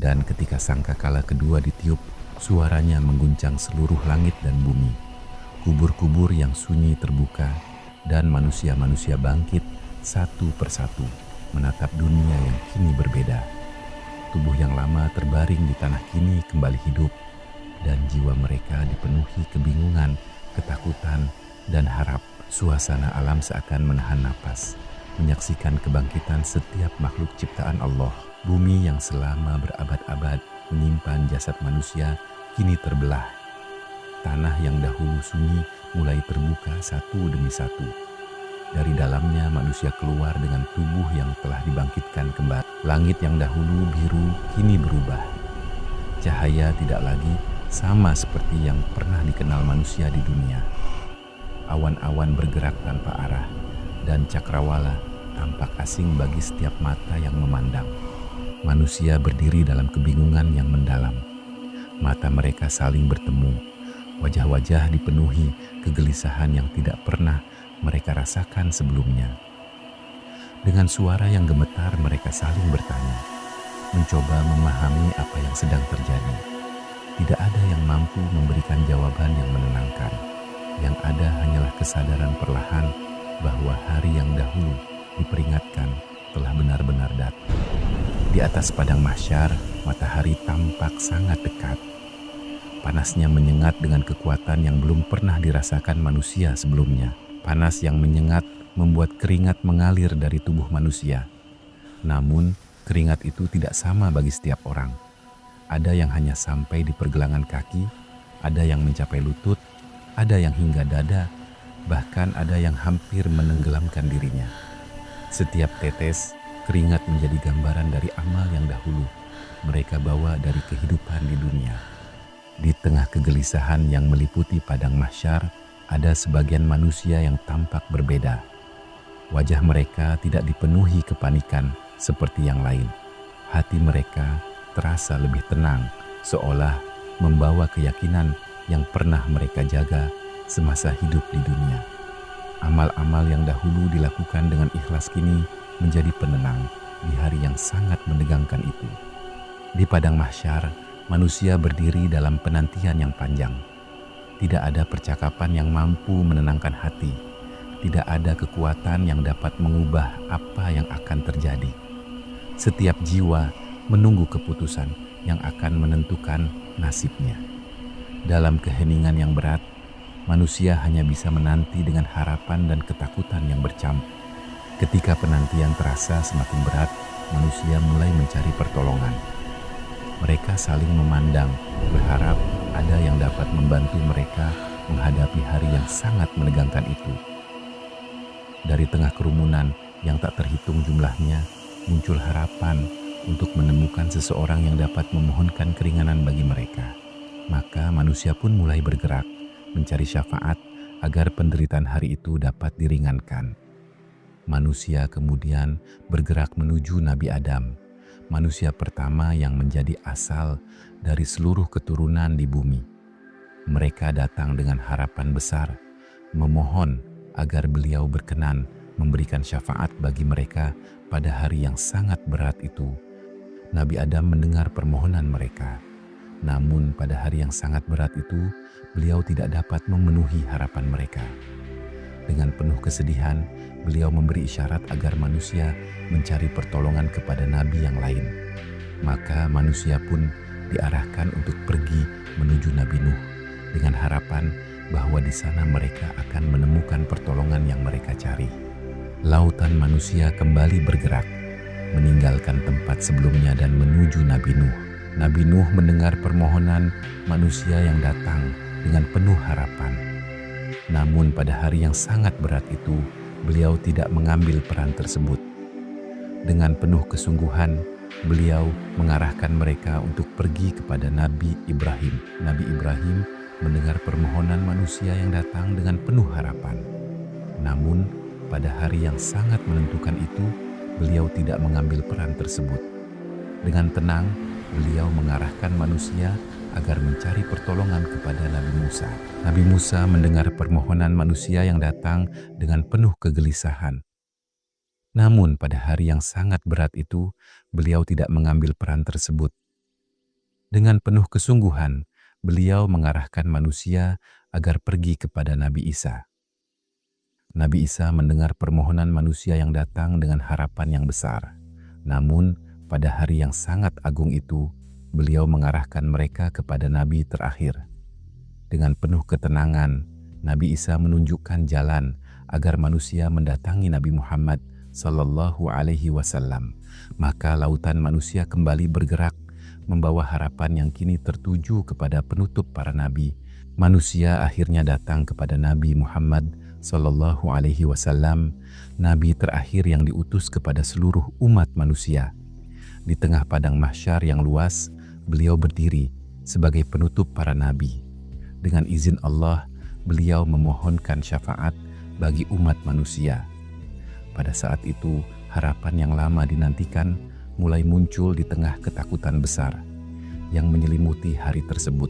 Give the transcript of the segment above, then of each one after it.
Dan ketika sangkakala kedua ditiup, suaranya mengguncang seluruh langit dan bumi. Kubur-kubur yang sunyi terbuka, dan manusia-manusia bangkit satu persatu, menatap dunia yang kini berbeda. Tubuh yang lama terbaring di tanah kini kembali hidup, dan jiwa mereka dipenuhi kebingungan, ketakutan, dan harap. Suasana alam seakan menahan napas, menyaksikan kebangkitan setiap makhluk ciptaan Allah. Bumi yang selama berabad-abad menyimpan jasad manusia kini terbelah. Tanah yang dahulu sunyi mulai terbuka satu demi satu. Dari dalamnya manusia keluar dengan tubuh yang telah dibangkitkan kembali. Langit yang dahulu biru kini berubah. Cahaya tidak lagi sama seperti yang pernah dikenal manusia di dunia. Awan-awan bergerak tanpa arah, dan cakrawala tampak asing bagi setiap mata yang memandang. Manusia berdiri dalam kebingungan yang mendalam. Mata mereka saling bertemu, wajah-wajah dipenuhi kegelisahan yang tidak pernah mereka rasakan sebelumnya. Dengan suara yang gemetar mereka saling bertanya, mencoba memahami apa yang sedang terjadi. Tidak ada yang mampu memberikan jawaban yang menenangkan. Yang ada hanyalah kesadaran perlahan bahwa hari yang dahulu diperingatkan telah benar-benar datang. Di atas padang mahsyar, matahari tampak sangat dekat. Panasnya menyengat dengan kekuatan yang belum pernah dirasakan manusia sebelumnya. Panas yang menyengat membuat keringat mengalir dari tubuh manusia. Namun, keringat itu tidak sama bagi setiap orang. Ada yang hanya sampai di pergelangan kaki, ada yang mencapai lutut, ada yang hingga dada, bahkan ada yang hampir menenggelamkan dirinya. Setiap tetes keringat menjadi gambaran dari amal yang dahulu mereka bawa dari kehidupan di dunia. Di tengah kegelisahan yang meliputi padang mahsyar, ada sebagian manusia yang tampak berbeda. Wajah mereka tidak dipenuhi kepanikan seperti yang lain. Hati mereka terasa lebih tenang, seolah membawa keyakinan yang pernah mereka jaga semasa hidup di dunia. Amal-amal yang dahulu dilakukan dengan ikhlas kini menjadi penenang di hari yang sangat menegangkan itu. Di padang mahsyar, manusia berdiri dalam penantian yang panjang. Tidak ada percakapan yang mampu menenangkan hati. Tidak ada kekuatan yang dapat mengubah apa yang akan terjadi. Setiap jiwa menunggu keputusan yang akan menentukan nasibnya. Dalam keheningan yang berat, manusia hanya bisa menanti dengan harapan dan ketakutan yang bercampur. Ketika penantian terasa semakin berat, manusia mulai mencari pertolongan. Mereka saling memandang, berharap ada yang dapat membantu mereka menghadapi hari yang sangat menegangkan itu. Dari tengah kerumunan yang tak terhitung jumlahnya, muncul harapan untuk menemukan seseorang yang dapat memohonkan keringanan bagi mereka. Maka manusia pun mulai bergerak, mencari syafaat agar penderitaan hari itu dapat diringankan. Manusia kemudian bergerak menuju Nabi Adam, manusia pertama yang menjadi asal dari seluruh keturunan di bumi. Mereka datang dengan harapan besar, memohon agar beliau berkenan memberikan syafaat bagi mereka pada hari yang sangat berat itu. Nabi Adam mendengar permohonan mereka. Namun pada hari yang sangat berat itu, beliau tidak dapat memenuhi harapan mereka. Dengan penuh kesedihan, beliau memberi isyarat agar manusia mencari pertolongan kepada nabi yang lain. Maka manusia pun diarahkan untuk pergi menuju Nabi Nuh dengan harapan bahwa di sana mereka akan menemukan pertolongan yang mereka cari. Lautan manusia kembali bergerak, meninggalkan tempat sebelumnya dan menuju Nabi Nuh. Nabi Nuh mendengar permohonan manusia yang datang dengan penuh harapan. Namun pada hari yang sangat berat itu, beliau tidak mengambil peran tersebut. Dengan penuh kesungguhan, beliau mengarahkan mereka untuk pergi kepada Nabi Ibrahim. Nabi Ibrahim mendengar permohonan manusia yang datang dengan penuh harapan. Namun, pada hari yang sangat menentukan itu, beliau tidak mengambil peran tersebut. Dengan tenang, beliau mengarahkan manusia agar mencari pertolongan kepada Nabi Musa. Nabi Musa mendengar permohonan manusia yang datang dengan penuh kegelisahan. Namun pada hari yang sangat berat itu, beliau tidak mengambil peran tersebut. Dengan penuh kesungguhan, beliau mengarahkan manusia agar pergi kepada Nabi Isa. Nabi Isa mendengar permohonan manusia yang datang dengan harapan yang besar. Namun, pada hari yang sangat agung itu, beliau mengarahkan mereka kepada Nabi terakhir. Dengan penuh ketenangan, Nabi Isa menunjukkan jalan agar manusia mendatangi Nabi Muhammad Sallallahu Alaihi Wasallam. Maka lautan manusia kembali bergerak, membawa harapan yang kini tertuju kepada penutup para nabi. Manusia akhirnya datang kepada Nabi Muhammad Sallallahu Alaihi Wasallam, nabi terakhir yang diutus kepada seluruh umat manusia. Di tengah padang mahsyar yang luas, beliau berdiri sebagai penutup para nabi. Dengan izin Allah, beliau memohonkan syafaat bagi umat manusia. Pada saat itu, harapan yang lama dinantikan mulai muncul di tengah ketakutan besar yang menyelimuti hari tersebut.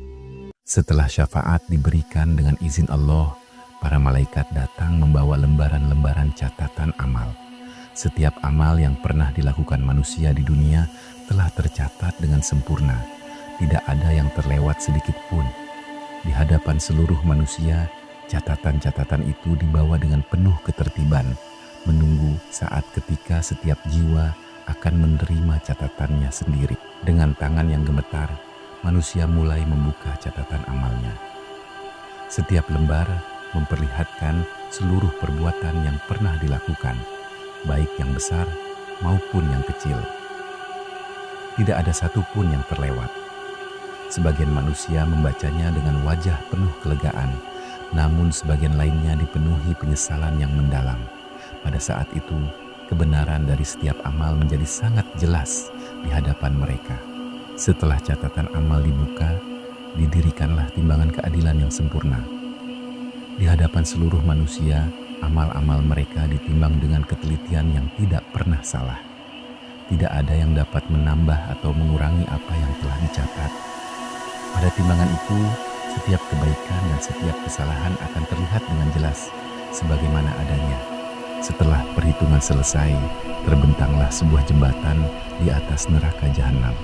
Setelah syafaat diberikan dengan izin Allah, para malaikat datang membawa lembaran-lembaran catatan amal. Setiap amal yang pernah dilakukan manusia di dunia telah tercatat dengan sempurna. Tidak ada yang terlewat sedikit pun. Di hadapan seluruh manusia, catatan-catatan itu dibawa dengan penuh ketertiban, menunggu saat ketika setiap jiwa akan menerima catatannya sendiri. Dengan tangan yang gemetar, manusia mulai membuka catatan amalnya. Setiap lembar memperlihatkan seluruh perbuatan yang pernah dilakukan, baik yang besar maupun yang kecil. Tidak ada satupun yang terlewat. Sebagian manusia membacanya dengan wajah penuh kelegaan, namun sebagian lainnya dipenuhi penyesalan yang mendalam. Pada saat itu, kebenaran dari setiap amal menjadi sangat jelas di hadapan mereka. Setelah catatan amal dibuka, didirikanlah timbangan keadilan yang sempurna. Di hadapan seluruh manusia, amal-amal mereka ditimbang dengan ketelitian yang tidak pernah salah. Tidak ada yang dapat menambah atau mengurangi apa yang telah dicatat. Pada timbangan itu, setiap kebaikan dan setiap kesalahan akan terlihat dengan jelas sebagaimana adanya. Setelah perhitungan selesai, terbentanglah sebuah jembatan di atas neraka jahanam.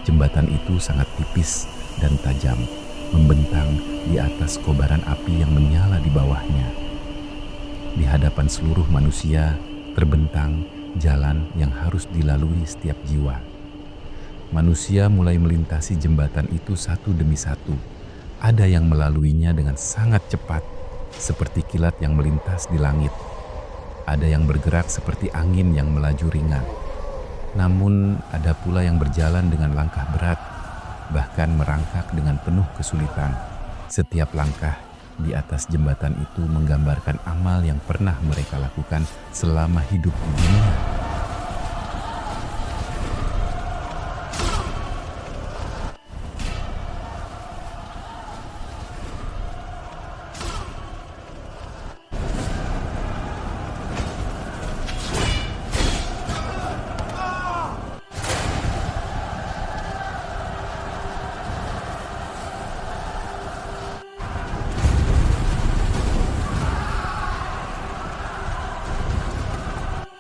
Jembatan itu sangat tipis dan tajam, membentang di atas kobaran api yang menyala di bawahnya. Di hadapan seluruh manusia terbentang jalan yang harus dilalui setiap jiwa. Manusia mulai melintasi jembatan itu satu demi satu. Ada yang melaluinya dengan sangat cepat, seperti kilat yang melintas di langit. Ada yang bergerak seperti angin yang melaju ringan. Namun ada pula yang berjalan dengan langkah berat, bahkan merangkak dengan penuh kesulitan. Setiap langkah di atas jembatan itu menggambarkan amal yang pernah mereka lakukan selama hidup di dunia.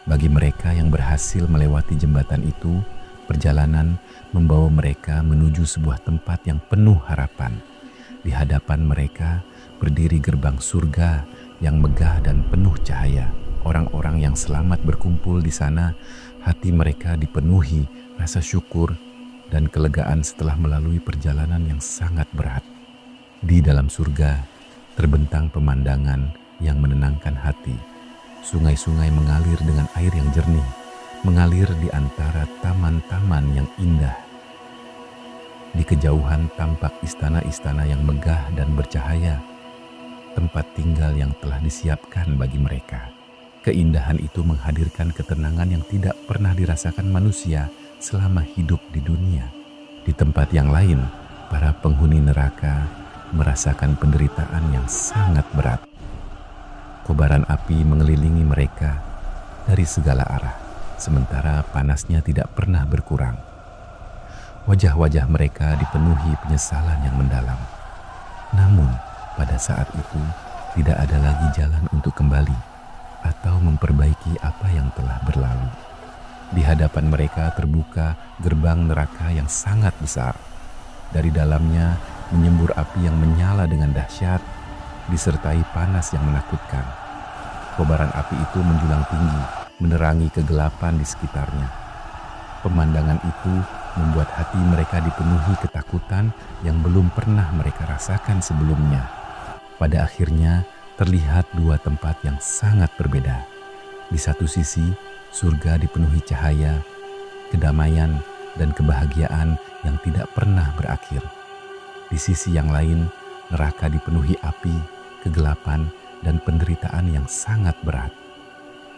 Bagi mereka yang berhasil melewati jembatan itu, perjalanan membawa mereka menuju sebuah tempat yang penuh harapan. Di hadapan mereka berdiri gerbang surga yang megah dan penuh cahaya. Orang-orang yang selamat berkumpul di sana, hati mereka dipenuhi rasa syukur dan kelegaan setelah melalui perjalanan yang sangat berat. Di dalam surga terbentang pemandangan yang menenangkan hati. Sungai-sungai mengalir dengan air yang jernih, mengalir di antara taman-taman yang indah. Di kejauhan tampak istana-istana yang megah dan bercahaya, tempat tinggal yang telah disiapkan bagi mereka. Keindahan itu menghadirkan ketenangan yang tidak pernah dirasakan manusia selama hidup di dunia. Di tempat yang lain, para penghuni neraka merasakan penderitaan yang sangat berat. Kobaran api mengelilingi mereka dari segala arah, sementara panasnya tidak pernah berkurang. Wajah-wajah mereka dipenuhi penyesalan yang mendalam. Namun, pada saat itu tidak ada lagi jalan untuk kembali atau memperbaiki apa yang telah berlalu. Di hadapan mereka terbuka gerbang neraka yang sangat besar. Dari dalamnya menyembur api yang menyala dengan dahsyat, disertai panas yang menakutkan. Kobaran api itu menjulang tinggi, menerangi kegelapan di sekitarnya. Pemandangan itu membuat hati mereka dipenuhi ketakutan yang belum pernah mereka rasakan sebelumnya. Pada akhirnya terlihat dua tempat yang sangat berbeda. Di satu sisi, surga dipenuhi cahaya, kedamaian, dan kebahagiaan yang tidak pernah berakhir. Di sisi yang lain, neraka dipenuhi api, kegelapan, dan penderitaan yang sangat berat.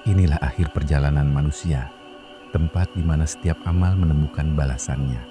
Inilah akhir perjalanan manusia, tempat di mana setiap amal menemukan balasannya.